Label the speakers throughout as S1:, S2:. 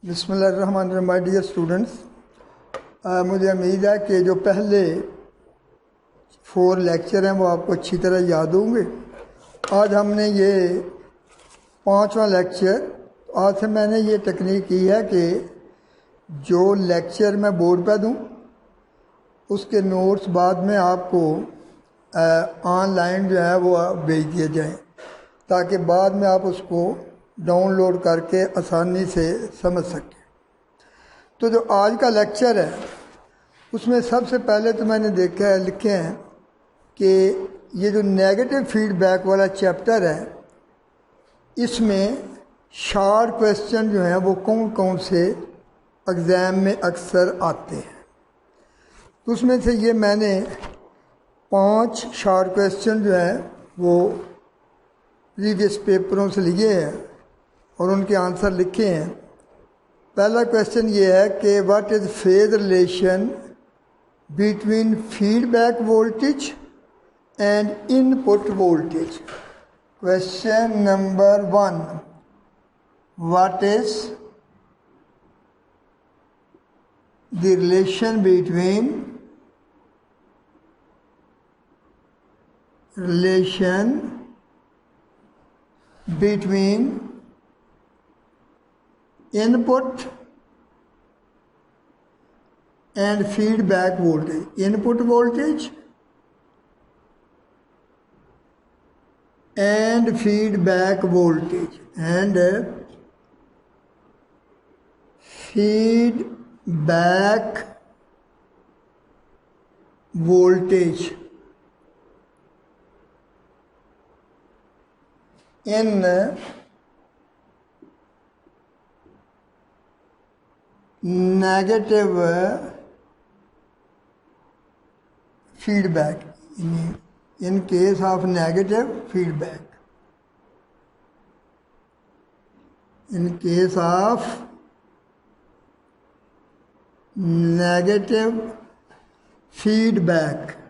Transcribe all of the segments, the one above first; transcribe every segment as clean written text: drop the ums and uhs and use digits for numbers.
S1: बिस्मिल्लाहिर्रहमानिर्रहीम। My dear students, मुझे उम्मीद है कि जो पहले 4 लेक्चर हैं वो आपको अच्छी तरह याद होंगे। आज हमने ये 5वां लेक्चर, आज से मैंने ये टेक्निक की है कि जो लेक्चर मैं बोर्ड पर दूँ उसके नोट्स बाद में आपको ऑनलाइन जो है वो भेज दिए जाएँ, ताकि बाद में आप उसको डाउनलोड करके आसानी से समझ सकें। तो जो आज का लेक्चर है उसमें सबसे पहले तो मैंने देखा है, लिखे हैं कि ये जो नेगेटिव फीडबैक वाला चैप्टर है इसमें शॉर्ट क्वेश्चन जो हैं वो कौन कौन से एग्ज़ाम में अक्सर आते हैं। तो उसमें से ये मैंने 5 शॉर्ट क्वेश्चन जो हैं वो प्रीवियस पेपरों से लिए हैं और उनके आंसर लिखे हैं। पहला क्वेश्चन ये है कि what is phase relation between feedback voltage and input voltage. Question number 1, what is the relation between input and feedback voltage, input voltage and feedback voltage, and feedback voltage in negative feedback, in case of negative feedback, in case of negative feedback।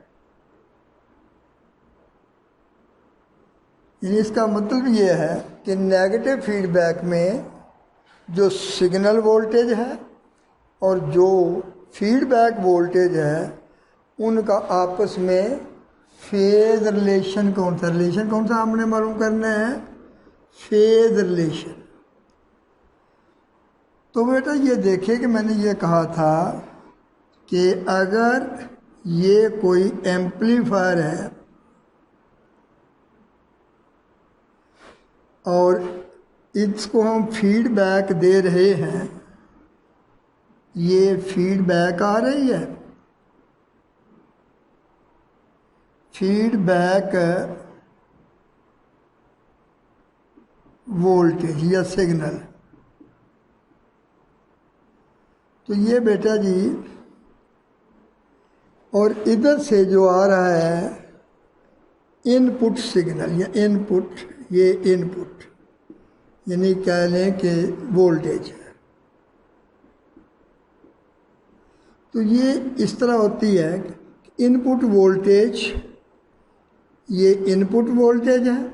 S1: इसका मतलब ये है कि negative feedback में जो signal voltage है और जो फीडबैक वोल्टेज है उनका आपस में फेज रिलेशन कौन सा हमने मालूम करना है, फेज रिलेशन। तो बेटा ये देखिए कि मैंने ये कहा था कि अगर ये कोई एम्पलीफायर है और इसको हम फीडबैक दे रहे हैं, ये फीडबैक आ रही है, फीडबैक वोल्टेज या सिग्नल। तो ये बेटा जी, और इधर से जो आ रहा है इनपुट सिग्नल या इनपुट, ये इनपुट यानी कह लें कि वोल्टेज है। तो ये इस तरह होती है कि इनपुट वोल्टेज, ये इनपुट वोल्टेज है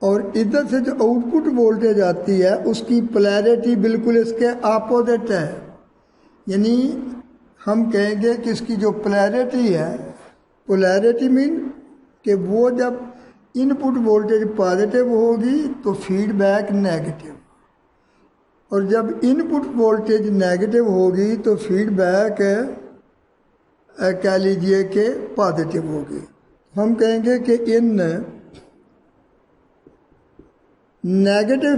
S1: और इधर से जो आउटपुट वोल्टेज आती है उसकी पोलैरिटी बिल्कुल इसके अपोजिट है। यानी हम कहेंगे कि इसकी जो पोलैरिटी है, पोलैरिटी मीन कि वो जब इनपुट वोल्टेज पॉजिटिव होगी तो फीडबैक नेगेटिव, और जब इनपुट वोल्टेज नेगेटिव होगी तो फीडबैक कह लीजिए कि पॉजिटिव होगी। हम कहेंगे कि इन नेगेटिव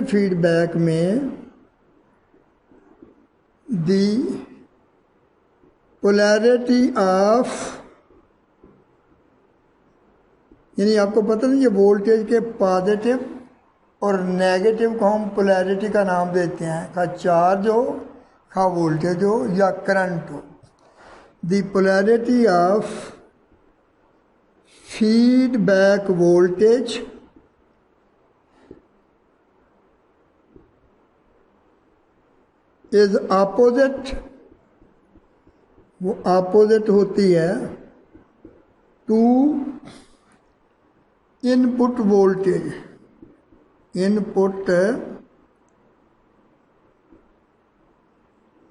S1: फीडबैक में दी पोलैरिटी ऑफ, यानी आपको पता नहीं, ये वोल्टेज के पॉजिटिव और नेगेटिव को हम पोलैरिटी का नाम देते हैं, खा चार्ज हो खा वोल्टेज हो या करंट हो। The polarity of feedback voltage is opposite, वो अपोजिट होती है to input voltage, input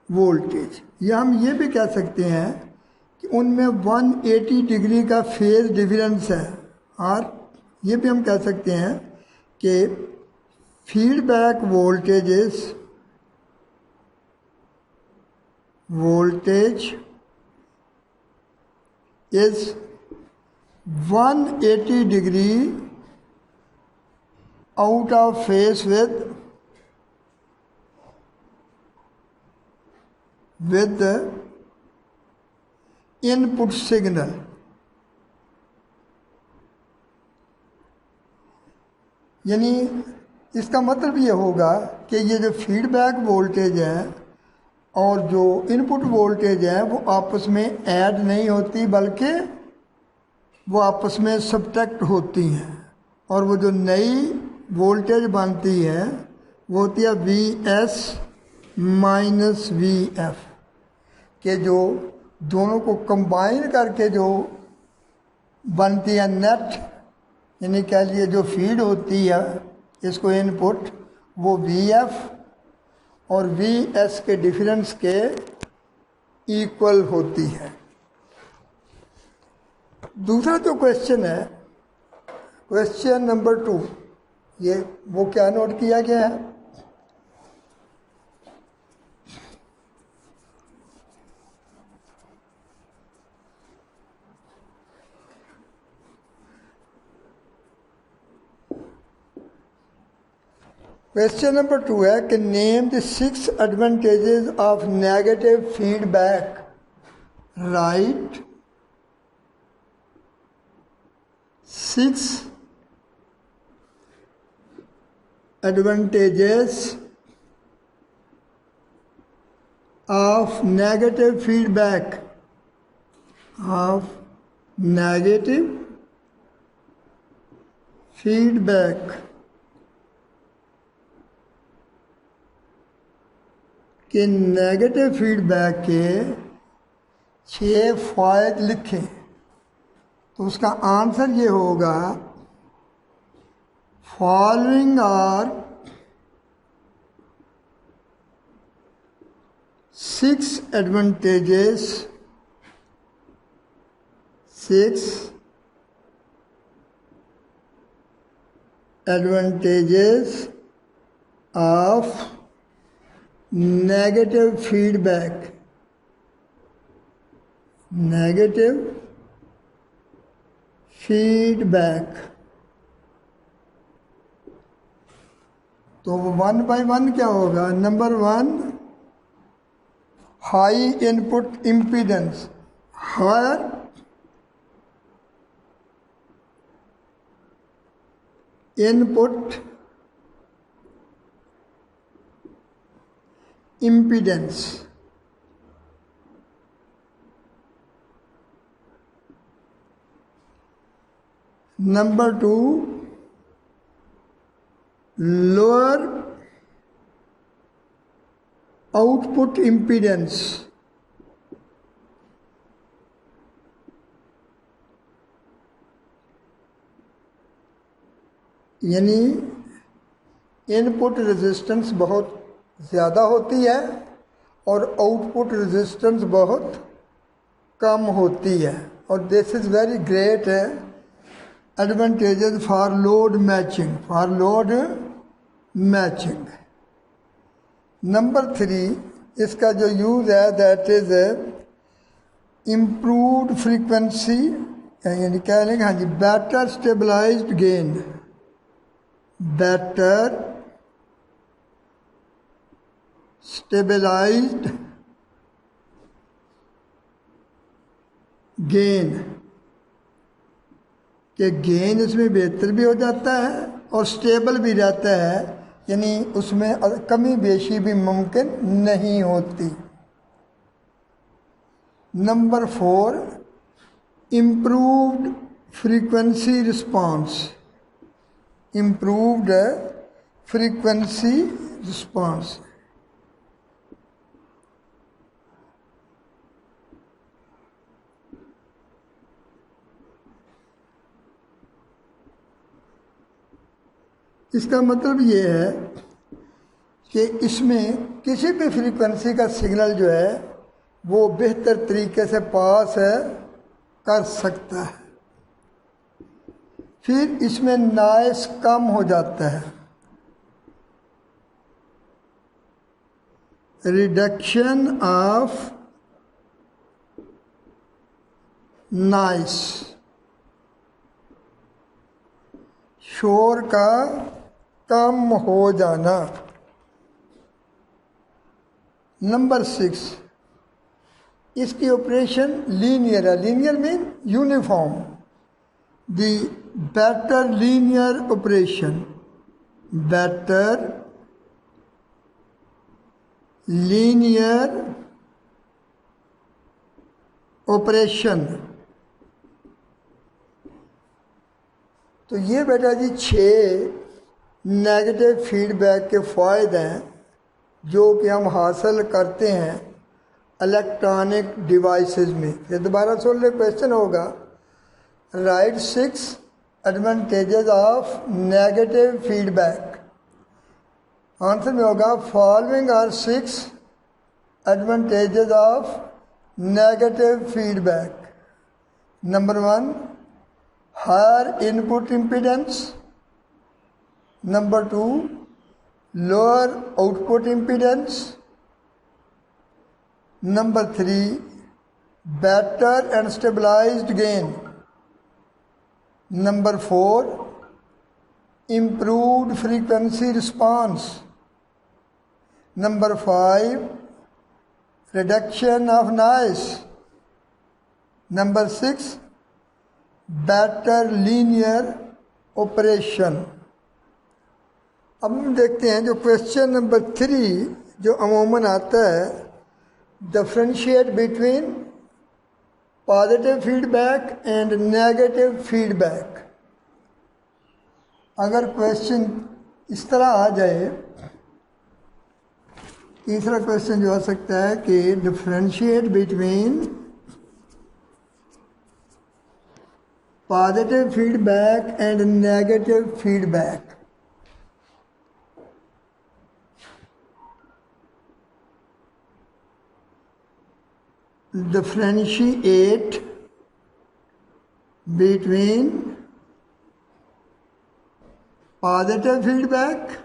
S1: voltage, या हम ये भी कह सकते हैं कि उनमें 180 डिग्री का फेज डिफरेंस है। और ये भी हम कह सकते हैं कि feedback voltage is 180 degree out of face with the input signal। यानी इसका मतलब ये होगा कि ये जो फीडबैक वोल्टेज है और जो इनपुट वोल्टेज है वो आपस में ऐड नहीं होती, बल्कि वो आपस में सब्ट्रैक्ट होती हैं। और वो जो नई वोल्टेज बनती है वो होती है VS माइनस VF, के जो दोनों को कंबाइन करके जो बनती है नेट, यानी कह लिए जो फीड होती है इसको इनपुट, वो VF और VS के डिफरेंस के इक्वल होती है। दूसरा जो क्वेश्चन है, क्वेश्चन नंबर 2, ये वो क्या नोट किया गया है, क्वेश्चन नंबर 2 है कि name the 6 advantages of negative feedback. Right 6 advantages of negative feedback, of negative feedback कि नेगेटिव फीडबैक के 6 फ़ायदे लिखें। तो उसका आंसर ये होगा, following are 6 advantages, 6 advantages of negative feedback, negative feedback. तो 1 बाय 1 क्या होगा। Number 1, high input impedance, higher input impedance। Number 2, lower output impedance, यानी इनपुट रेजिस्टेंस बहुत ज़्यादा होती है और आउटपुट रेजिस्टेंस बहुत कम होती है। और this is very great advantages for load matching, for load matching. Number 3, इसका जो यूज़ है दैट इज़ इम्प्रूव्ड फ्रीक्वेंसी, यानी कह लेंगे हाँ जी, better stabilised gain, better stabilised gain, कि गेन इसमें बेहतर भी हो जाता है और स्टेबल भी रहता है, यानी उसमें कमी बेशी भी मुमकिन नहीं होती। Number 4, improved frequency response, improved frequency response. इसका मतलब ये है कि इसमें किसी भी फ्रीक्वेंसी का सिग्नल जो है वो बेहतर तरीके से पास कर सकता है। फिर इसमें नॉइस कम हो जाता है, रिडक्शन ऑफ नॉइस, शोर का कम हो जाना। नंबर 6, इसकी ऑपरेशन लीनियर है। Linear mean uniform. The better linear operation, better linear operation. तो ये बेटा जी 6 नेगेटिव फीडबैक के फ़ायदे हैं जो कि हम हासिल करते हैं इलेक्ट्रॉनिक डिवाइसेस में। फिर दोबारा सुन ले, क्वेश्चन होगा write 6 advantages of negative feedback. Answer में होगा following are 6 advantages of negative feedback. Number 1, higher input impedance. Number 2, lower output impedance. Number 3, better and stabilized gain. Number 4, improved frequency response. Number 5, reduction of noise. Number 6, better linear operation. अब हम देखते हैं जो question number 3 जो अमूमन आता है, differentiate between positive feedback and negative feedback. अगर क्वेश्चन इस तरह आ जाए, तीसरा क्वेश्चन जो आ सकता है कि differentiate between positive feedback and negative feedback. Differentiate between positive feedback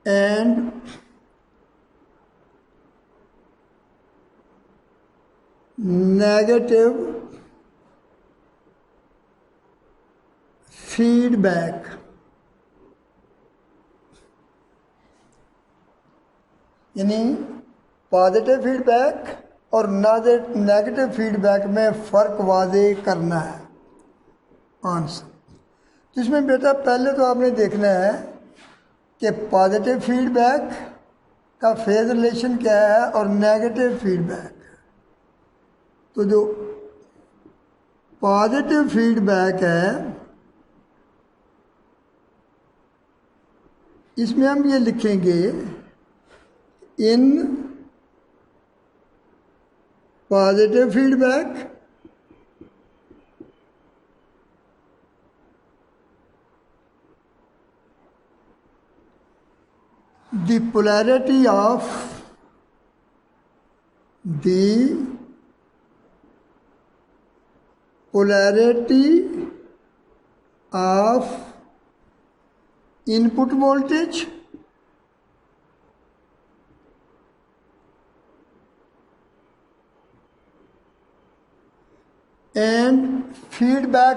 S1: and negative feedback. यानी पॉजिटिव फीडबैक और नेगेटिव फीडबैक में फ़र्क वाज़ेह करना है। आंसर तो इसमें बेटा पहले तो आपने देखना है कि पॉजिटिव फीडबैक का फेज रिलेशन क्या है और नेगेटिव फीडबैक। तो जो पॉजिटिव फीडबैक है इसमें हम ये लिखेंगे इन positive feedback the polarity of input voltage and feedback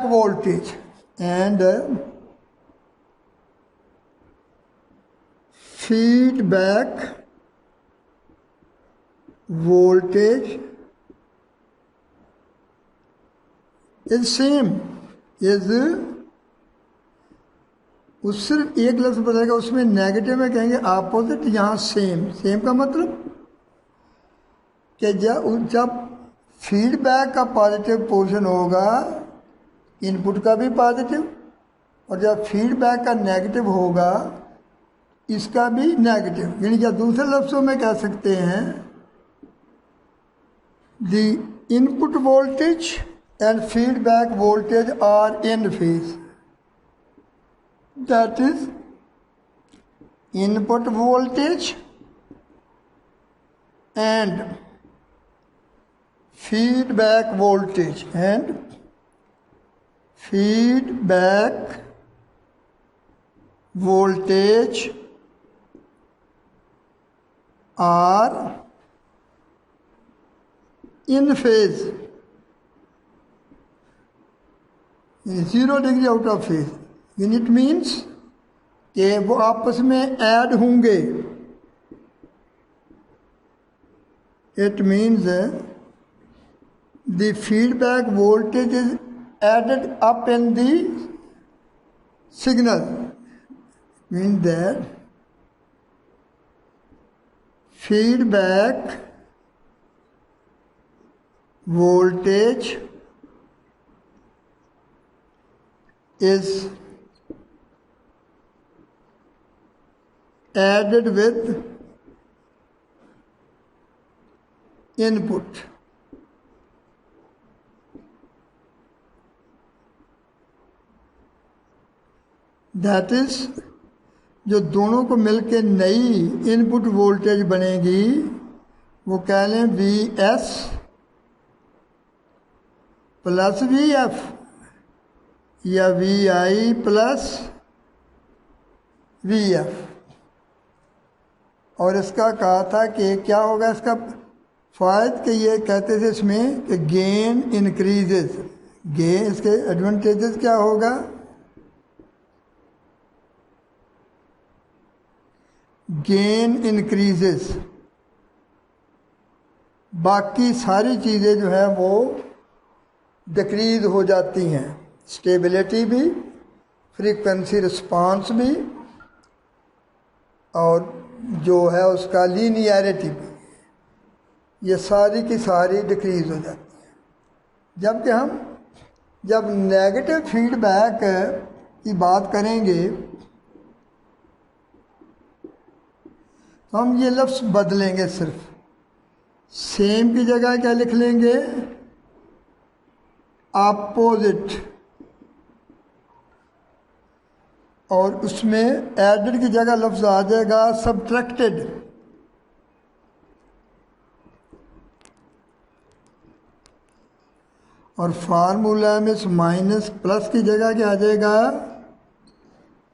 S1: voltage is same is उस सिर्फ एक लफ्ज़ बताएगा, उसमें नेगेटिव में कहेंगे अपोजिट, यहाँ सेम। सेम का मतलब कि जब फीडबैक का पॉजिटिव पोर्शन होगा इनपुट का भी पॉजिटिव, और जब फीडबैक का नेगेटिव होगा इसका भी नेगेटिव। यानी क्या दूसरे लफ्ज़ों में कह सकते हैं The input voltage and feedback voltage are in phase. That is, input voltage and feedback voltage are in phase, 0 degree out of phase. Then it means कि वो आपस में ऐड होंगे. It means the feedback voltage is added up in the signal. Means that feedback voltage is added with input. That is, जो दोनों को मिलके नई इनपुट वोल्टेज बनेगी वो कह लें Vs प्लस Vf या Vi प्लस Vf. और इसका कहा था कि क्या होगा इसका फ़ायदा, कि ये कहते थे इसमें कि गेन इंक्रीजेस. गेन, इसके एडवांटेजेस क्या होगा, गेन इंक्रीजेस. बाकी सारी चीज़ें जो हैं वो डिक्रीज हो जाती हैं. स्टेबिलिटी भी, फ्रीक्वेंसी रिस्पांस भी, और जो है उसका लीनियरिटी भी, ये सारी की सारी डिक्रीज हो जाती है. जबकि हम जब नेगेटिव फीडबैक की बात करेंगे तो हम ये लफ्ज़ बदलेंगे. सिर्फ सेम की जगह क्या लिख लेंगे, अपोजिट, और उसमें एडेड की जगह लफ्ज़ आ जाएगा सब्ट्रैक्टेड. और फार्मूला में इस माइनस प्लस की जगह क्या आ जाएगा,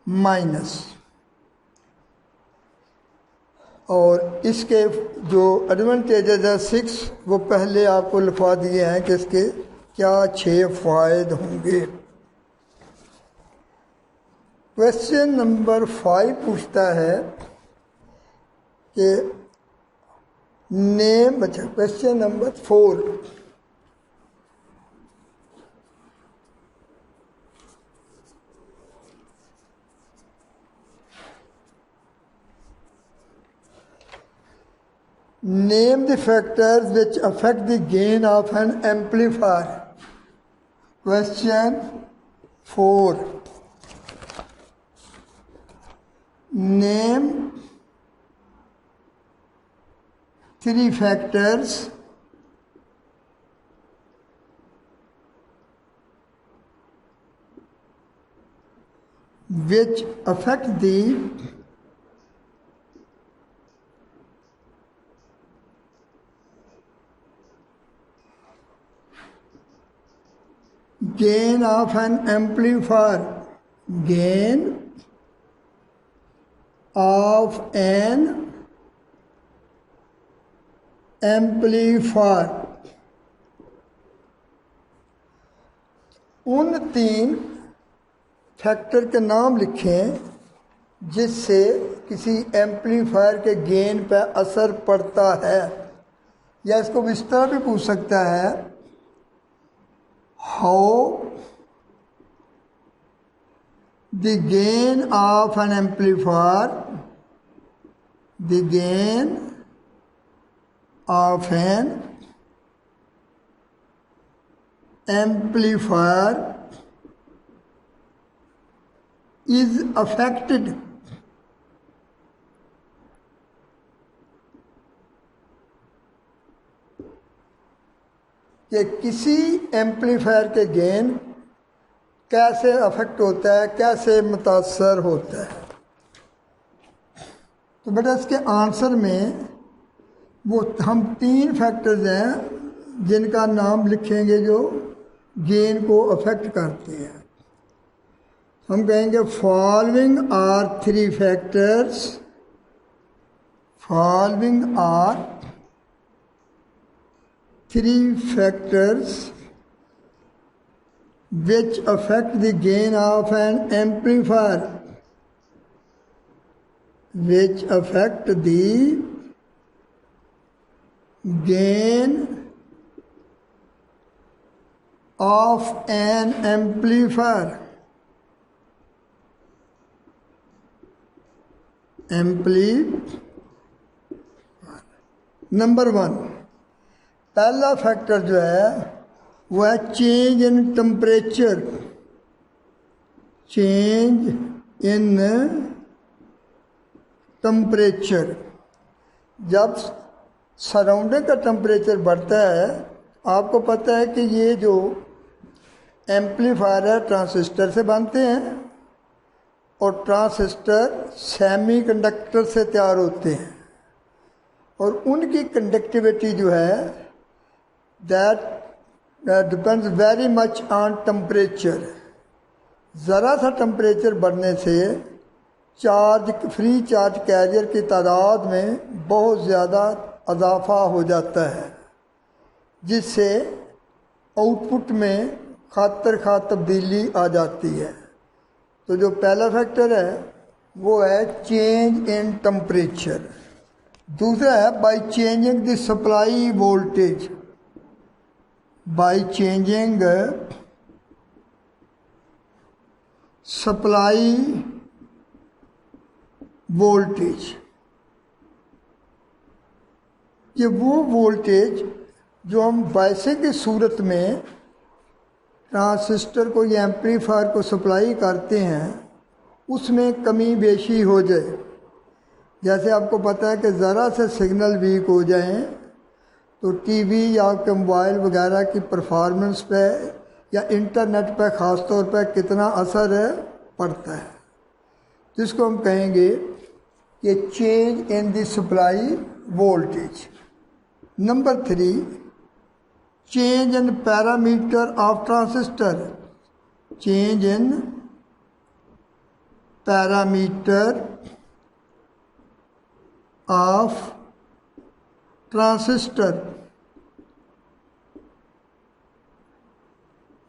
S1: माइनस. और इसके जो एडवांटेजेस है 6, वो पहले आपको लिखवा दिए हैं कि इसके क्या 6 फ़ायदे होंगे. क्वेश्चन नंबर 5 पूछता है कि नेम, अच्छा question number 4, name the factors which affect the gain of an amplifier. Question 4. Name 3 factors which affect the gain of an amplifier. Gain of an amplifier. उन 3 फैक्टर के नाम लिखें जिससे किसी एम्पलीफायर के गेन पर असर पड़ता है. या इसको इस तरह भी पूछ सकता है, how the gain of an amplifier, the gain of an amplifier is affected कि किसी एम्पलीफायर के गेन कैसे अफेक्ट होता है, कैसे मुतासर होता है। तो बेटा इसके आंसर में वो हम 3 फैक्टर्स हैं जिनका नाम लिखेंगे जो गेन को अफेक्ट करते हैं। हम कहेंगे following are 3 factors, following are 3 factors which affect the gain of an amplifier, which affect the gain of an amplifier. Number 1, पहला फैक्टर जो है वो है change in temperature. Change in temperature, जब सराउंडिंग का टेम्परेचर बढ़ता है, आपको पता है कि ये जो एम्पलीफायर है ट्रांजिस्टर से बनते हैं और ट्रांजिस्टर सेमीकंडक्टर से तैयार होते हैं और उनकी कंडक्टिविटी जो है that depends very much on temperature. ज़रा सा टेम्परेचर बढ़ने से फ्री चार्ज कैरियर की तादाद में बहुत ज़्यादा इजाफा हो जाता है, जिससे आउटपुट में खातर खा तब्दीली आ जाती है। तो जो पहला फैक्टर है वो है चेंज इन टेम्परेचर। दूसरा है by changing the supply voltage, by changing supply voltage. ये वो वोल्टेज जो हम बायसिंग की सूरत में ट्रांजिस्टर को या एम्पलीफायर को सप्लाई करते हैं उसमें कमी बेशी हो जाए। जैसे आपको पता है कि ज़रा से सिग्नल वीक हो जाएं तो टीवी या आपके मोबाइल वगैरह की परफॉर्मेंस पे या इंटरनेट पे ख़ास तौर पे कितना असर पड़ता है, जिसको हम कहेंगे कि change in the supply voltage. Number 3, change in parameter of transistor. Change in parameter of transistor.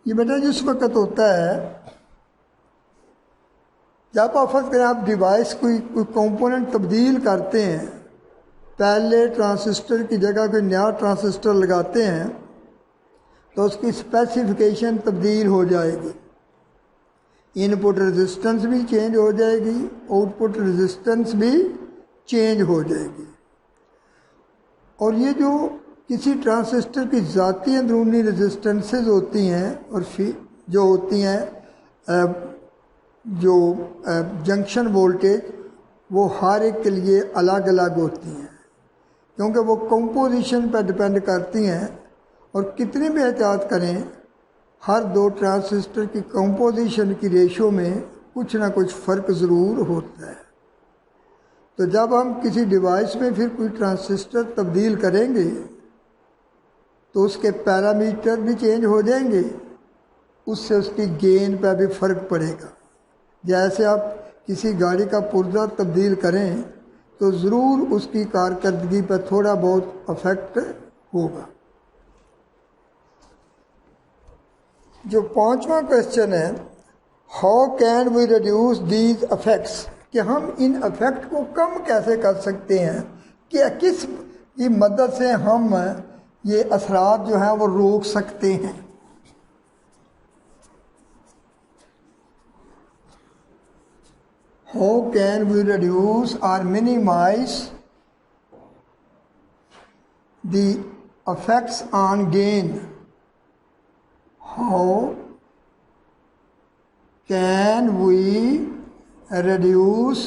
S1: ये बेटा जिस वक्त होता है जब आप डिवाइस कोई कंपोनेंट तब्दील करते हैं, पहले ट्रांजिस्टर की जगह कोई नया ट्रांजिस्टर लगाते हैं तो उसकी स्पेसिफिकेशन तब्दील हो जाएगी, इनपुट रेजिस्टेंस भी चेंज हो जाएगी, आउटपुट रेजिस्टेंस भी चेंज हो जाएगी। और ये जो किसी ट्रांजिस्टर की ज़ाती अंदरूनी रेजिस्टेंसेस होती हैं और फिर जो होती हैं जो जंक्शन वोल्टेज, वो हर एक के लिए अलग अलग होती हैं क्योंकि वो कंपोजिशन पर डिपेंड करती हैं और कितनी भी एहतियात करें हर 2 ट्रांजिस्टर की कंपोजिशन की रेशो में कुछ ना कुछ फ़र्क ज़रूर होता है। तो जब हम किसी डिवाइस में फिर कोई ट्रांजिस्टर तब्दील करेंगे तो उसके पैरामीटर भी चेंज हो जाएंगे, उससे उसकी गेन पर भी फ़र्क पड़ेगा। जैसे आप किसी गाड़ी का पुर्जा तब्दील करें तो ज़रूर उसकी कारकर्दगी पर थोड़ा बहुत अफेक्ट होगा। जो 5वां क्वेश्चन है, how can we reduce these effects, कि हम इन अफेक्ट को कम कैसे कर सकते हैं, कि किस की मदद से हम ये असरात जो हैं वो रोक सकते हैं। How can we reduce or minimize the effects on gain? How can we reduce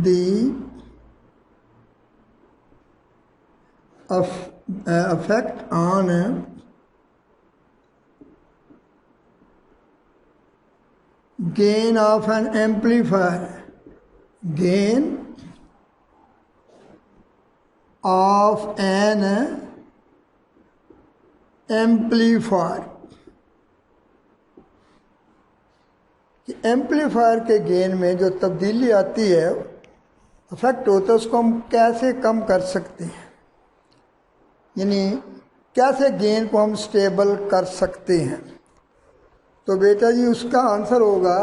S1: the effect on gain of an amplifier, gain of an amplifier. Amplifier के गेन में जो तब्दीली आती है, इफेक्ट होता है, उसको हम कैसे कम कर सकते हैं, यानी कैसे गेन को हम स्टेबल कर सकते हैं। तो बेटा जी उसका आंसर होगा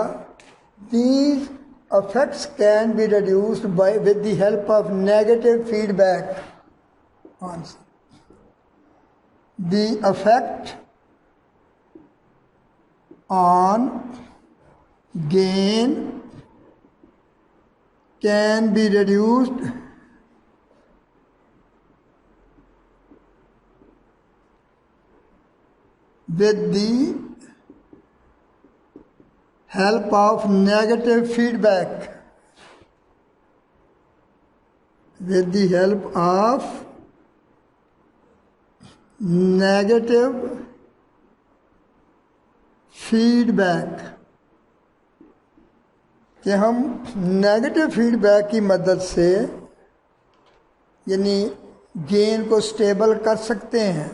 S1: these effects can be reduced with the help of negative feedback. Answer. The effect on gain can be reduced with the help of negative feedback. With the help of negative feedback, कि हम negative feedback की मदद से यानी gain को stable कर सकते हैं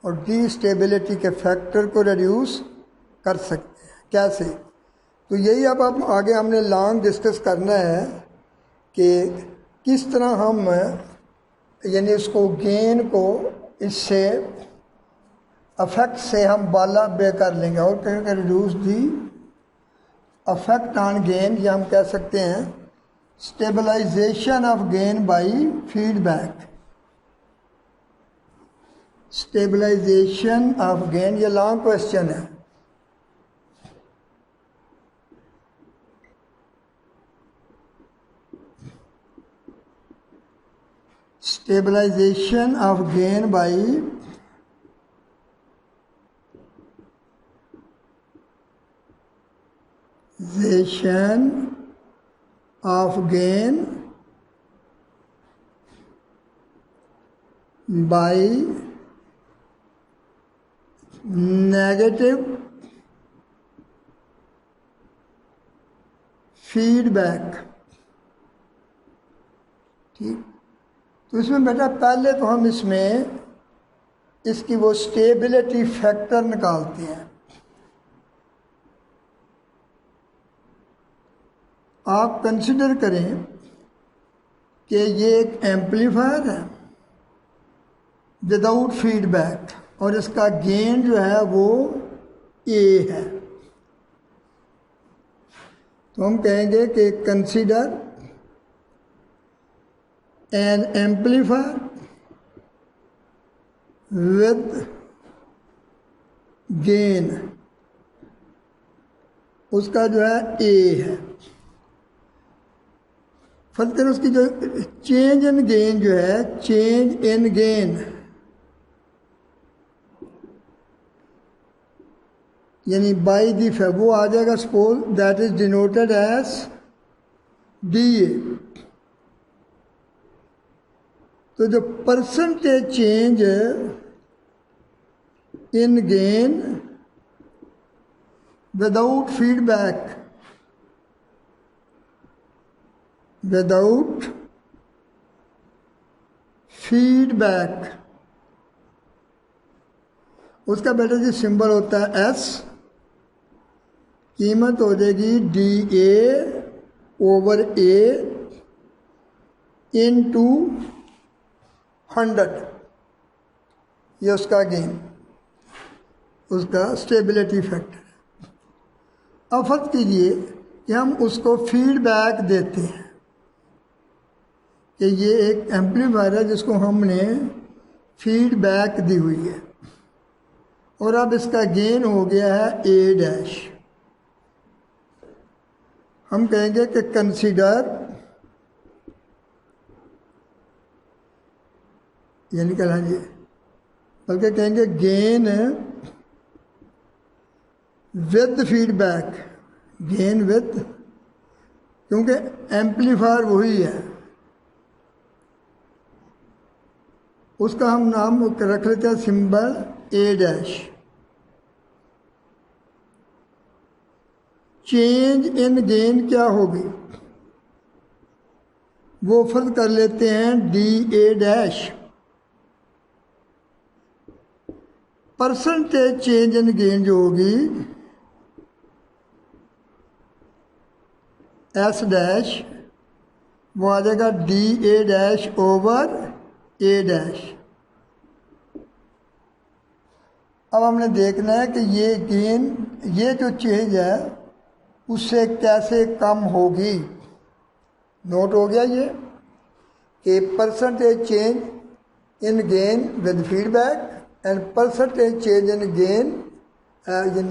S1: और डीस्टेबिलिटी के फैक्टर को रिड्यूस कर सकते हैं। कैसे? तो यही अब आगे हमने लॉन्ग डिस्कस करना है कि किस तरह हम यानी इसको गेन को इससे अफेक्ट से हम बाला बे कर लेंगे और कहेंगे reduce the effect on gain, या हम कह सकते हैं stabilisation of gain by feedback. Stabilisation of gain, ये लॉन्ग क्वेश्चन है। Stabilisation of gain by of gain by negative feedback। ठीक, तो इसमें बेटा पहले तो हम इसमें इसकी वो स्टेबिलिटी फैक्टर निकालते हैं। आप कंसिडर करें कि ये एक एम्पलीफायर है विदाउट फीडबैक और इसका गेन जो है वो ए है। तो हम कहेंगे कि consider N amplifier with gain, उसका जो है ए है। फलतन उसकी जो चेंज इन गेन जो है, चेंज इन गेन यानी बाई दी वो आ जाएगा, suppose that is denoted as D A. तो जो percentage change in gain without feedback, without feedback, उसका बेटा जी सिंबल होता है एस। कीमत हो जाएगी D A over A into 100, ये उसका गेन, उसका स्टेबिलिटी फैक्टर। अब फर्ज कीजिए कि हम उसको फीडबैक देते हैं कि ये एक एम्पलीफायर है जिसको हमने फीडबैक दी हुई है और अब इसका गेन हो गया है ए डैश। हम कहेंगे कि कंसीडर, ये निकल आइए, बल्कि कहेंगे gain with feedback, gain with, क्योंकि एम्पलीफायर वही है। उसका हम नाम रख लेते हैं symbol A dash. Change in gain क्या होगी, वो फर्ज कर लेते हैं D A dash. Percentage change in gain जो होगी एस डैश, वो आ जाएगा D A dash over A dash. अब हमने देखना है कि ये गेन, ये जो चेंज है उससे कैसे कम होगी। नोट हो गया ये कि percentage change in gain with feedback and percentage change in gain,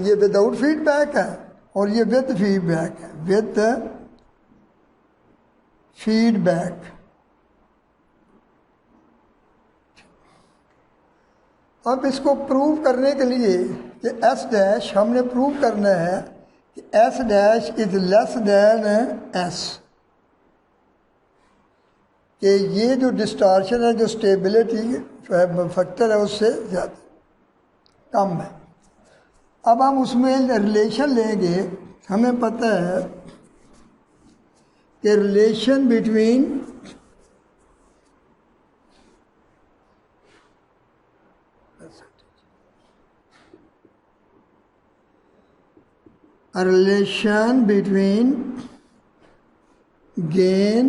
S1: ये विदाउट फीडबैक है और ये विद फीडबैक है, विद फीडबैक। अब इसको प्रूव करने के लिए कि एस डैश, हमने प्रूव करना है कि S dash is less than S, कि ये जो डिस्टॉर्शन है, जो स्टेबिलिटी फैक्टर है उससे ज़्यादा कम है। अब हम उसमें रिलेशन लेंगे। हमें पता है कि relation between gain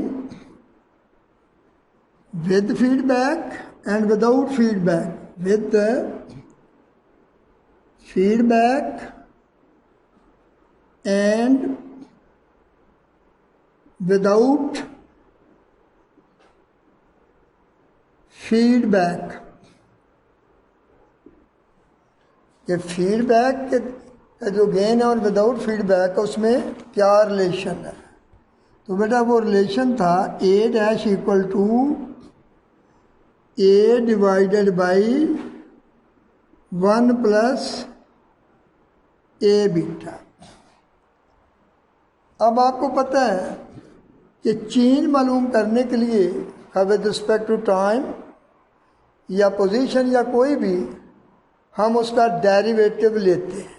S1: with feedback and without feedback, with the feedback and without feedback, कि फीडबैक का जो गेन है और विदाउट फीडबैक का उसमें क्या रिलेशन है। तो बेटा वो रिलेशन था A dash equal to A divided by 1 plus A beta. अब आपको पता है कि चेंज मालूम करने के लिए विद रिस्पेक्ट टू टाइम या पोजीशन या कोई भी, हम उसका डेरिवेटिव लेते हैं।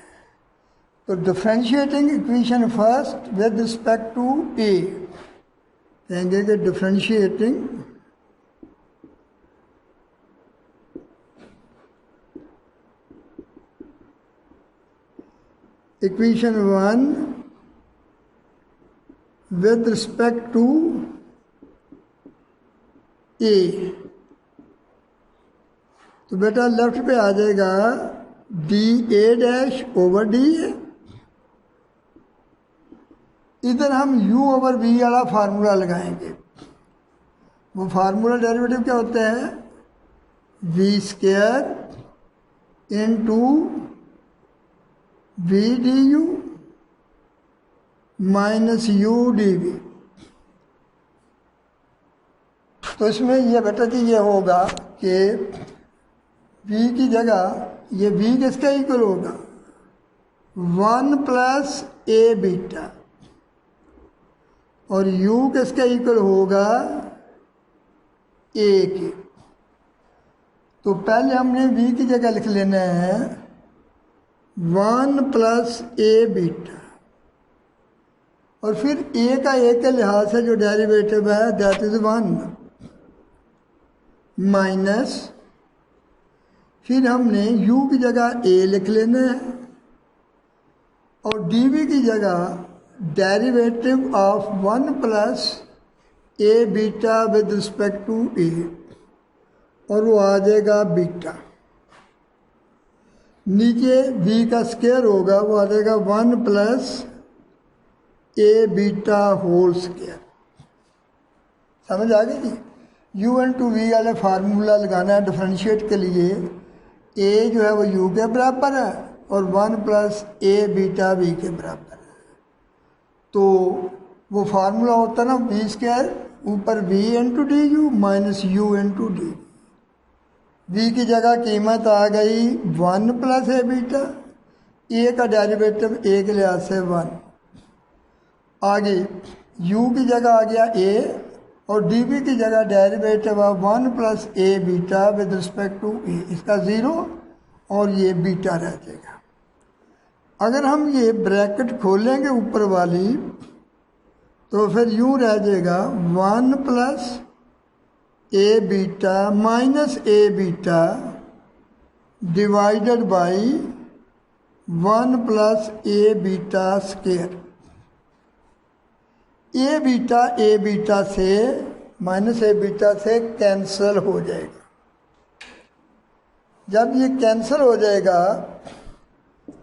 S1: तो differentiating equation first with respect to A, कहेंगे कि differentiating equation 1 with respect to A. तो बेटा लेफ्ट पे आ जाएगा D A dash over D A. इधर हम u ओवर v वाला फार्मूला लगाएंगे। वो फार्मूला डेरिवेटिव क्या होता है, v square into v D U minus u D we. तो इसमें ये बेटा जी ये होगा कि v की जगह ये v किसका इक्वल होगा, 1 प्लस ए बीटा, और u किसका इक्वल होगा, a के। तो पहले हमने v की जगह लिख लेना है 1 प्लस ए बीटा, और फिर a का a के लिहाज से जो डेरिवेटिव है दैट इज 1 माइनस, फिर हमने u की जगह a लिख लेना है और dv की जगह derivative of 1 plus A beta with respect to A, और वो आ जाएगा बीटा। नीचे v का स्क्वायर होगा, वो आ जाएगा 1 plus A beta whole square. समझ आ गई जी। u इंटू वी वाले फार्मूला लगाना है डिफरेंशिएट के लिए। a जो है वो u के बराबर है और 1 प्लस ए बीटा v के बराबर है। तो वो फार्मूला होता है ना v स्क्वायर ऊपर v into D U minus U into D. v की जगह कीमत आ गई 1 प्लस ए बीटा, a का डेरिवेटिव a के लिहाज से 1। आगे u की जगह आ गया a और डी बी की जगह derivative of 1 plus A beta with respect to A, इसका ज़ीरो और ये बीटा रह जाएगा। अगर हम ये ब्रैकेट खोलेंगे ऊपर वाली तो फिर यूँ रह जाएगा 1 plus A beta minus A beta divided by 1 plus A beta square. A beta से माइनस ए बीटा से कैंसिल हो जाएगा। जब ये कैंसिल हो जाएगा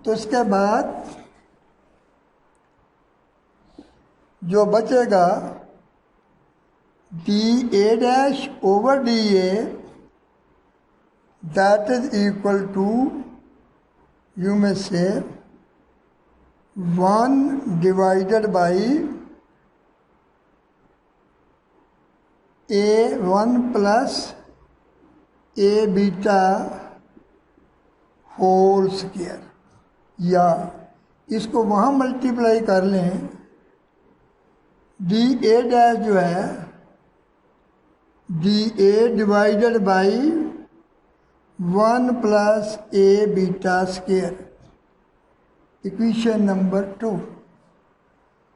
S1: तो उसके बाद जो बचेगा D A dash over D A that is equal to U में से 1 divided by A1 plus A beta whole square, या इसको वहाँ मल्टीप्लाई कर लें, डी ए डैश जो है D A divided by 1 plus A beta square, equation number 2।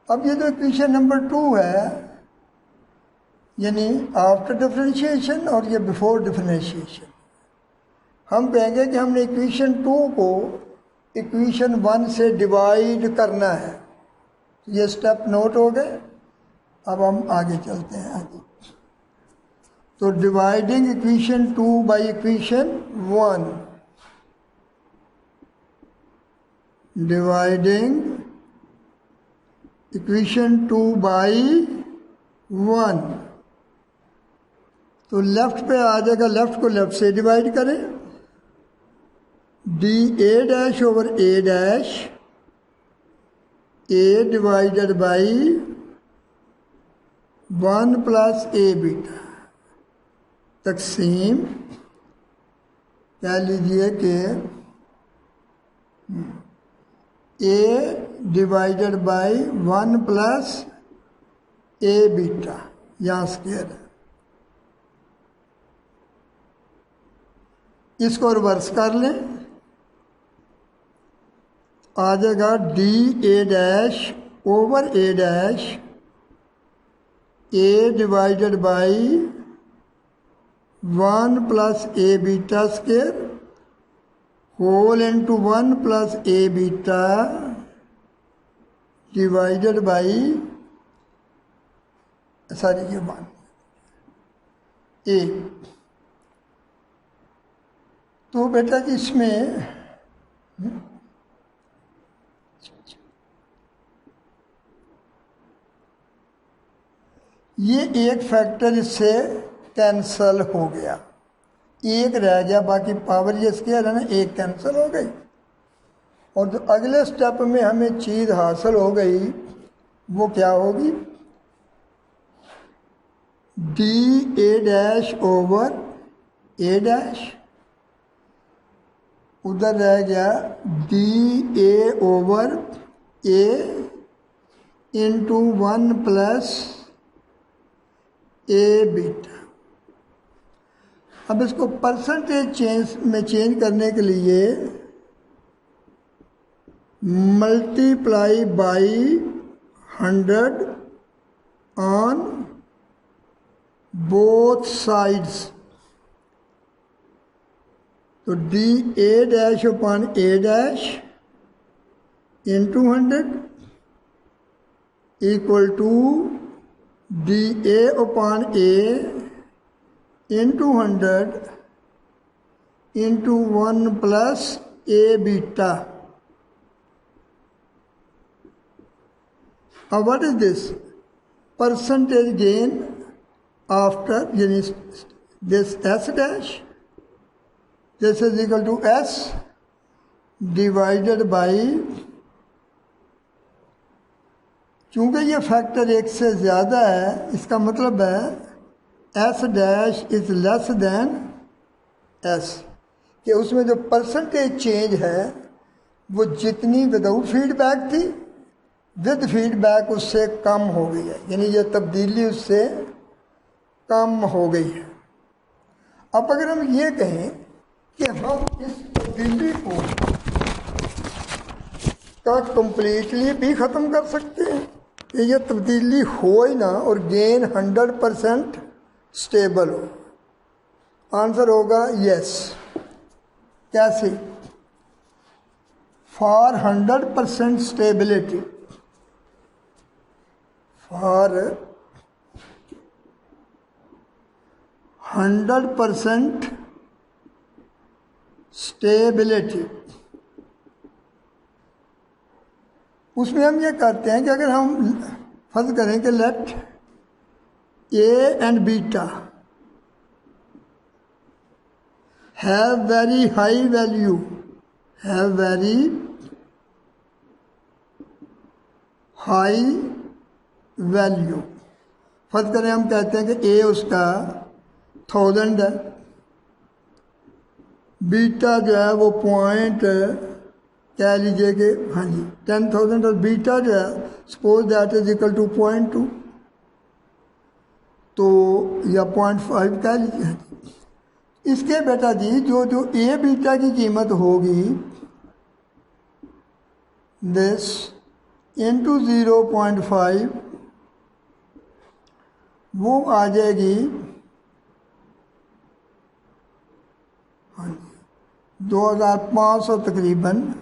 S1: अब ये जो इक्वेशन नंबर 2 है यानी आफ्टर डिफरेंशिएशन और ये बिफोर डिफरेंशिएशन, हम कहेंगे कि हमने इक्वेशन 2 को इक्वेशन 1 से डिवाइड करना है। ये स्टेप नोट हो गए। अब हम आगे चलते हैं आगे। तो dividing equation 2 by equation 1, dividing equation 2 by 1, तो लेफ्ट पे आ जाएगा, लेफ्ट को लेफ्ट से डिवाइड करें, D A dash over A dash, A divided by 1 plus A beta, तकसीम कह लीजिए कि A divided by 1 plus A beta, यहाँ स्क्वायर है, इसको रिवर्स कर लें, आ जाएगा D A dash over A dash, A divided by 1 plus A beta square whole into 1 plus A beta divided by, sorry ये 1 ए। तो बेटा जी इसमें ये एक फैक्टर इससे कैंसल हो गया, एक रह गया, बाकी पावर ये स्क्वायर है ना, एक कैंसिल हो गई। और जो अगले स्टेप में हमें चीज़ हासिल हो गई वो क्या होगी, D A dash over A dash, उधर रह गया D A over A into 1 plus A beta. अब इसको परसेंटेज चेंज करने के लिए multiply by 100 on both sides, तो D A dash upon A dash into 100 equal to D A upon A into 100 into 1 plus A beta. अब what is this, percentage gain after यानी this S dash, this is equal to S divided by, चूँकि ये factor एक से ज़्यादा है, इसका मतलब है S dash is less than S, कि उसमें जो परसेंटेज चेंज है वो जितनी विदाउट फीडबैक थी विद फीडबैक उससे कम हो गई है, यानी ये तब्दीली उससे कम हो गई है। अब अगर हम ये कहें कि हम इस तब्दीली को का कंप्लीटली भी ख़त्म कर सकते हैं कि ये तब्दीली हो ही ना और गेन 100% स्टेबल हो, आंसर होगा यस। कैसे? फॉर 100% स्टेबिलिटी, फॉर 100% स्टेबिलिटी, उसमें हम ये करते हैं कि अगर हम फर्ज करें कि let A and beta have very high value, have very high value, फर्ज करें हम कहते हैं कि ए उसका 1000 है, बीटा जो है वो पॉइंट कह लीजिए कि हाँ जी 10,000 और बीटा जो है suppose that is equal to 0.2, तो या 0.5 कह लीजिए। इसके बेटा जी जो जो ए बीटा की कीमत होगी दिस इंटू 0.5 वो आ जाएगी 2500 तकरीबन,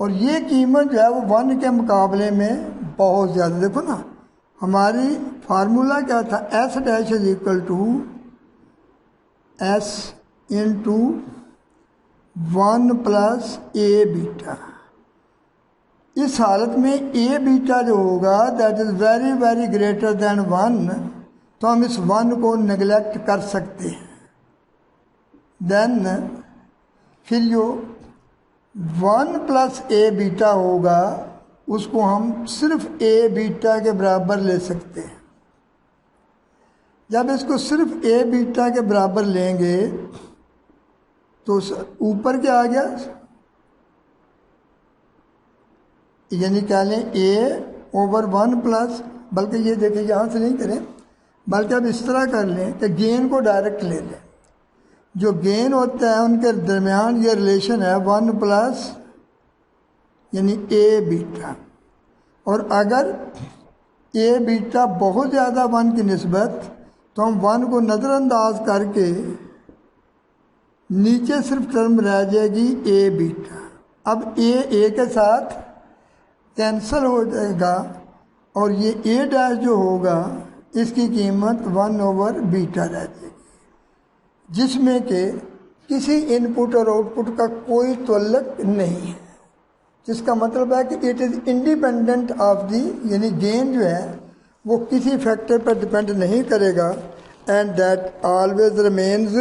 S1: और ये कीमत जो है वो 1 के मुकाबले में बहुत ज़्यादा। देखो ना हमारी फार्मूला क्या था, S dash is equal to S into 1 plus A beta. इस हालत में ए बीटा जो होगा that is very very greater than 1, तो हम इस 1 को नेगलेक्ट कर सकते हैं। देन फिर जो 1 प्लस ए बीटा होगा उसको हम सिर्फ ए बीटा के बराबर ले सकते हैं। जब इसको सिर्फ ए बीटा के बराबर लेंगे तो ऊपर क्या आ गया, यानी क्या लें ए ओवर 1 प्लस, बल्कि ये देखिए यहाँ से नहीं करें बल्कि अब इस तरह कर लें कि गेन को डायरेक्ट ले लें। जो गेन होता है उनके दरमियान ये रिलेशन है 1 प्लस यानी ए बीटा, और अगर ए बीटा बहुत ज़्यादा 1 की निस्बत तो हम 1 को नज़रअंदाज करके नीचे सिर्फ टर्म रह जाएगी ए बीटा। अब ए के साथ कैंसिल हो जाएगा और ये ए डैश जो होगा इसकी कीमत 1 ओवर बीटा रह जाएगी, जिसमें कि किसी इनपुट और आउटपुट का कोई तअल्लुक नहीं है, जिसका मतलब है कि it is independent of the, यानी गेन जो है वो किसी फैक्टर पर डिपेंड नहीं करेगा, and that always remains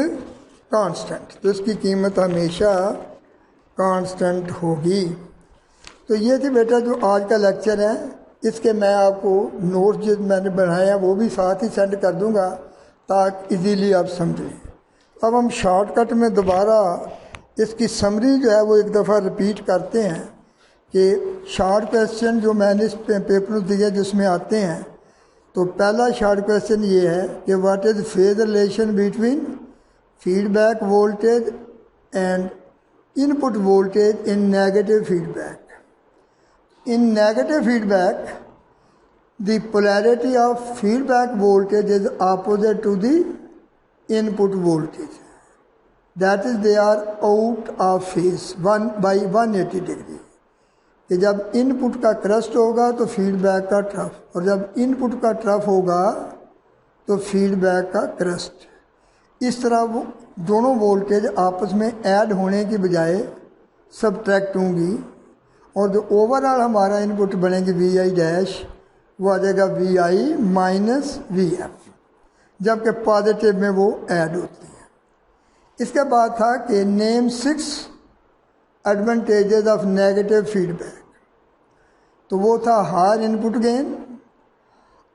S1: constant, तो इसकी कीमत हमेशा कांस्टेंट होगी। तो ये थी बेटा जो आज का लेक्चर है, इसके मैं आपको नोट्स जो मैंने बनाए हैं वो भी साथ ही सेंड कर दूंगा ताकि इजीली आप समझें। अब हम शॉर्टकट में दोबारा इसकी समरी जो है वो एक दफ़ा रिपीट करते हैं कि शॉर्ट क्वेश्चन जो मैंने इस पेपर दिए जिसमें आते हैं। तो पहला शॉर्ट क्वेश्चन ये है कि what is phase relation between feedback voltage and input voltage in negative feedback. In negative feedback, the polarity of feedback voltage is opposite to the input voltage. That is, they are out of phase by 180 degree. कि जब input का crust होगा तो feedback का trough, और जब input का trough होगा तो फीडबैक का क्रस्ट। इस तरह वो दोनों वोल्टेज आपस में ऐड होने की बजाय सबट्रैक्ट होंगी, और जो ओवरऑल हमारा इनपुट बनेगी वी आई डैश वो आ जाएगा V I minus V F, जबकि पॉजिटिव में वो ऐड होती है। इसके बाद था कि name 6 advantages of negative feedback. तो वो था हायर इनपुट गेन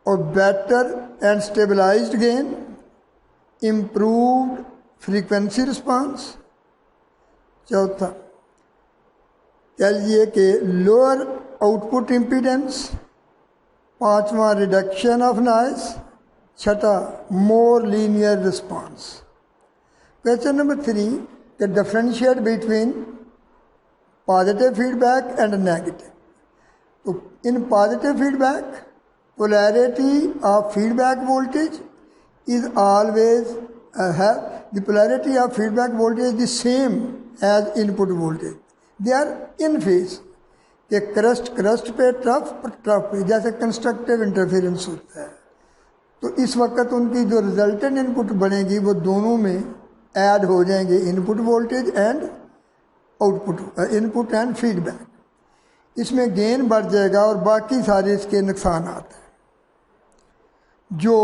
S1: और better and stabilized gain, improved frequency response. चौथा कह लीजिए कि लोअर आउटपुट इम्पीडेंस। पांचवा रिडक्शन ऑफ नॉइस, छठा, more linear response. Question number 3 कि differentiate between positive feedback and negative. तो in positive feedback polarity of feedback voltage is always the polarity of feedback voltage is the same as input voltage. They are in phase. कि crust पे trough पे जैसे constructive interference होता है, तो इस वक्त उनकी जो रिजल्टेंट इनपुट बनेगी वो दोनों में ऐड हो जाएंगे, input voltage and output, input and feedback. इसमें गेन बढ़ जाएगा और बाकी सारे इसके नुकसान आते हैं। जो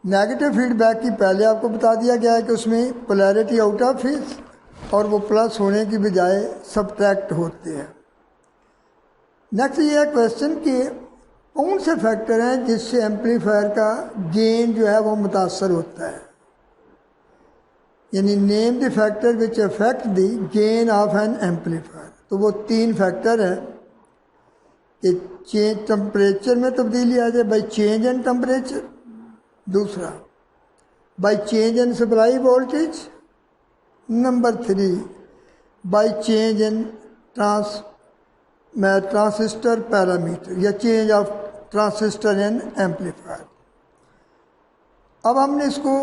S1: नेगेटिव फीडबैक की पहले आपको बता दिया गया है कि उसमें पोलैरिटी आउट ऑफ फेज और वो प्लस होने की बजाय सब्ट्रैक्ट होते हैं। नेक्स्ट ये है क्वेश्चन कि कौन से फैक्टर हैं जिससे एम्पलीफायर का गेन जो है वो मुतासर होता है, यानी name the factor which affect the gain of N amplifier. तो वो 3 फैक्टर हैं कि चेंज टेम्परेचर में तब्दीली आ जाए बाई चेंज इन टेम्परेचर, दूसरा by change in supply voltage, number 3 by change in transistor parameter या change of transistor in amplifier. अब हमने इसको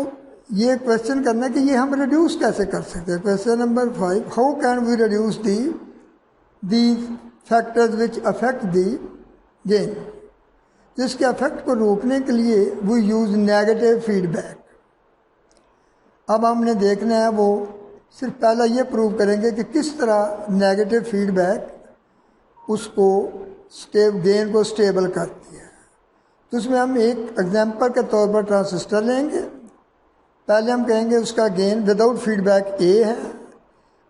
S1: ये क्वेश्चन करना है कि ये हम रिड्यूस कैसे कर सकते हैं। Question number 5, how can we reduce the factors which affect the gain. जिसके अफेक्ट को रोकने के लिए वो यूज़ नेगेटिव फीडबैक। अब हमने देखना है वो सिर्फ पहला ये प्रूव करेंगे कि किस तरह नेगेटिव फीडबैक उसको गेन को स्टेबल करती है। तो उसमें हम एक एग्जांपल के तौर पर ट्रांजिस्टर लेंगे। पहले हम कहेंगे उसका गेन विदाउट फीडबैक ए है,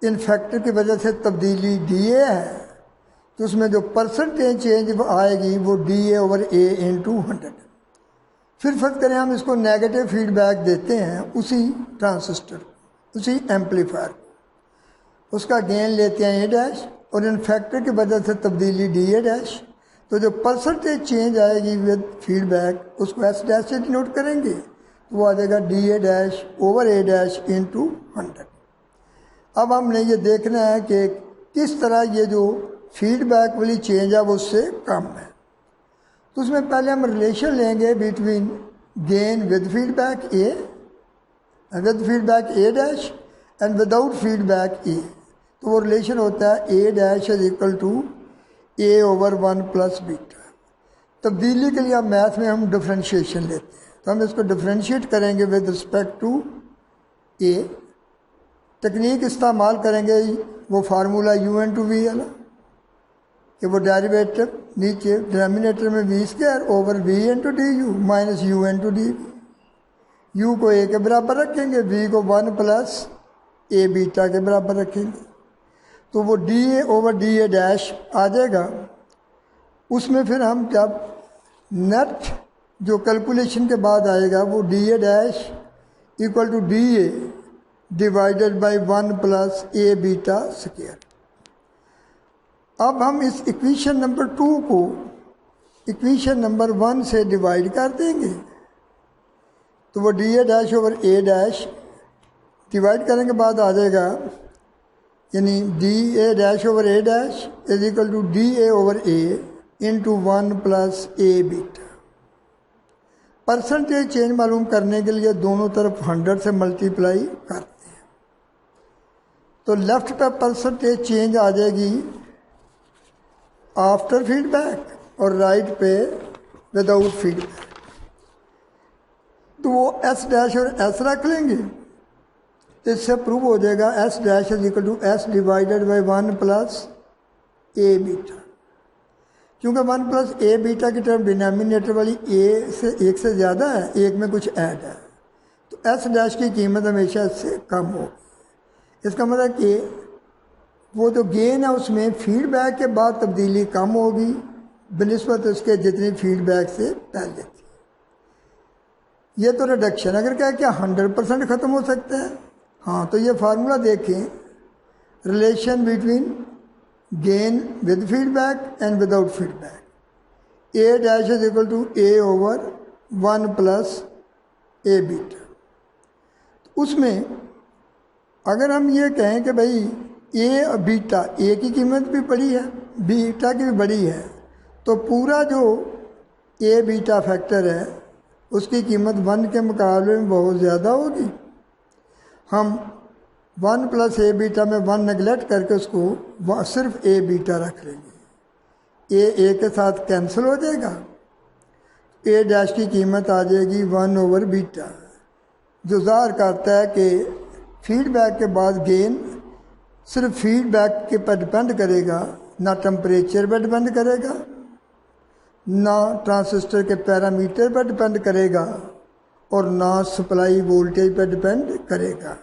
S1: इन फैक्टर की वजह से तब्दीली डी ए है, तो उसमें जो परसेंटेज चेंज आएगी वो D A over A into 100। फिर फर्ज करें हम इसको नेगेटिव फीडबैक देते हैं उसी ट्रांजिस्टर, उसी एम्पलीफायर, उसका गेन लेते हैं ए डैश और इन फैक्टर की वजह से तब्दीली डी ए डैश। तो जो परसेंटेज चेंज आएगी विद फीडबैक उसको एस डैश से डिनोट करेंगे, तो वो आ जाएगा D A dash over A dash into 100। अब हमने ये देखना है कि किस तरह ये जो फीडबैक वाली चेंज है वो उससे कम है। तो उसमें पहले हम रिलेशन लेंगे between gain with feedback A dash and without feedback A. तो वो रिलेशन होता है A dash is equal to A over 1 plus beta. तब्दीली के लिए अब मैथ में हम डिफ्रेंशिएशन लेते हैं, तो हम इसको डिफ्रेंशिएट करेंगे with respect to A. Technique इस्तेमाल करेंगे वो formula U N to V वाला कि वो डेरिवेटिव नीचे डिनोमिनेटर में V square over V into D U minus U into D V. U को ए के बराबर रखेंगे, वी को 1 प्लस ए बीटा के बराबर रखेंगे, तो वो D A over D A dash आ जाएगा। उसमें फिर हम जब नेट जो कैलकुलेशन के बाद आएगा वो D A dash equal to D A divided by 1 plus A beta square. अब हम इस इक्वेशन नंबर 2 को इक्वेशन नंबर 1 से डिवाइड कर देंगे, तो वो D A dash over A dash divide करने के बाद आ जाएगा, यानी D A dash over A dash is equal to D A over A into 1 plus A beta. Percentage change मालूम करने के लिए दोनों तरफ 100 से मल्टीप्लाई करते हैं, तो लेफ्ट पे परसेंटेज चेंज आ जाएगी आफ्टर फीडबैक और राइट पे विदाउट फीडबैक। तो वो एस डैश और एस रख लेंगे, तो इससे प्रूव हो जाएगा S dash is equal to S divided by 1 plus A beta. क्योंकि 1 प्लस ए बीटा की टर्म डिनोमिनेटर वाली ए से एक से ज़्यादा है, एक में कुछ ऐड है, तो एस डैश की कीमत हमेशा इससे कम होगी। इसका मतलब कि वो जो गेन है उसमें फीडबैक के बाद तब्दीली कम होगी बनिस्बत उसके जितनी फीडबैक से पहले थी। ये तो रिडक्शन। अगर क्या क्या 100% ख़त्म हो सकता है, हाँ, तो ये फार्मूला देखें, relation between gain with feedback and without feedback. A dash is equal to A over 1 plus A beta. उसमें अगर हम ये कहें कि भाई ए बीटा, ए की कीमत भी बड़ी है, बीटा की भी बड़ी है, तो पूरा जो ए बीटा फैक्टर है उसकी कीमत 1 के मुकाबले में बहुत ज़्यादा होगी। हम 1 प्लस ए बीटा में 1 नेगलेक्ट करके उसको सिर्फ ए बीटा रख लेंगे। ए के साथ कैंसिल हो जाएगा, ए डैश की कीमत आ जाएगी 1 ओवर बीटा, जो ज़ाहिर करता है कि फीडबैक के बाद गेन सिर्फ फीडबैक के पर डिपेंड करेगा, ना टेम्परेचर पर डिपेंड करेगा, ना ट्रांजिस्टर के पैरामीटर पर डिपेंड करेगा, और ना सप्लाई वोल्टेज पर डिपेंड करेगा।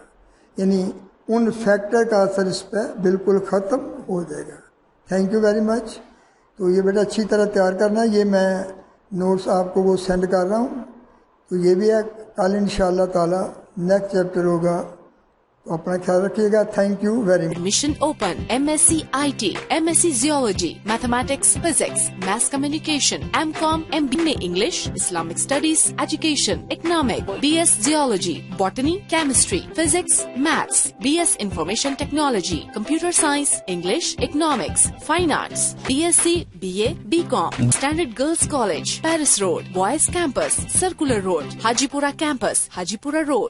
S1: यानी उन फैक्टर का असर इस पर बिल्कुल ख़त्म हो जाएगा। Thank you very much. तो ये बेटा अच्छी तरह तैयार करना है। ये मैं नोट्स आपको वो सेंड कर रहा हूँ। तो ये भी है, कल इंशाअल्लाह ताला नेक्स्ट चैप्टर होगा। तो अपना ख्याल रखिएगा। Thank you very much.
S2: Admission open. MSc IT, MSc Zoology, Mathematics, Physics, Mass Communication, MCOM, MBA English, Islamic Studies, Education, Economic, BS Zoology, Botany, Chemistry, Physics, Maths, BS Information Technology, Computer Science, English, Economics, Fine Arts, BSc, BA, BCom, Standard Girls College, Paris Road, Boys Campus, Circular Road, Hajipura Campus, Hajipura Road.